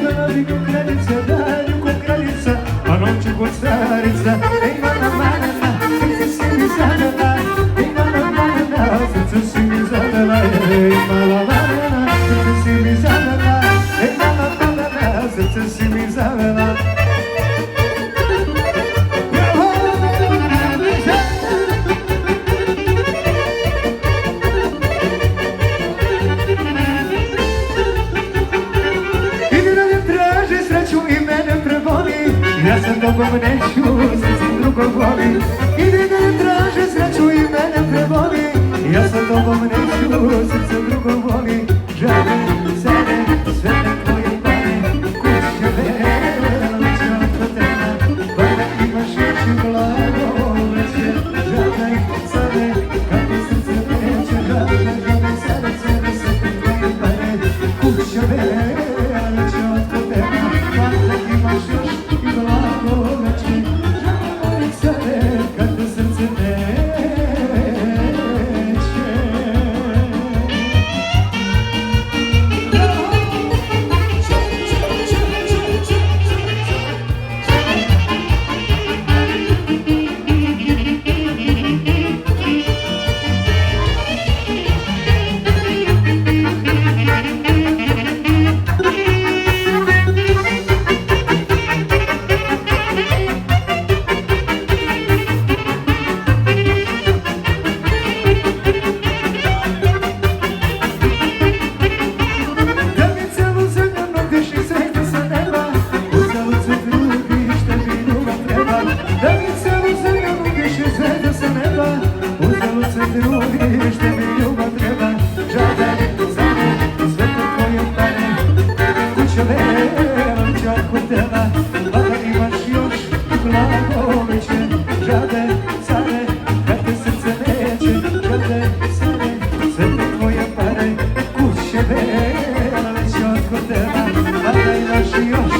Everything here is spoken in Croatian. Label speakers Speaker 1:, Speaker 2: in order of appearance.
Speaker 1: dolazi cu kraljica, danju ko kraljica, a noću ko carica. Ej, mana, mana, na, srce si mi zadala. Ej, mana, mana, na, srce si mi zadala. Ej, mana, mana, na, srce si mi zadala. Ej, mana, mana, na, srce si mi zadala. Ja sam tobom neću, srcem drugog volim. Ide da ne traže sreću i mene prevoli. Ja sam tobom neću, srcem drugog volim. Žalim sebe, sve te tvoje pare, kuće veliće oko tebe. Vada imaš još i glavoleće. Žalim sebe, kako srce neće. Žalim sebe, sve te tvoje pare, kuće veliće oko tebe. Vada imaš još i glavoleće. Žalim sebe, kako srce neće. Još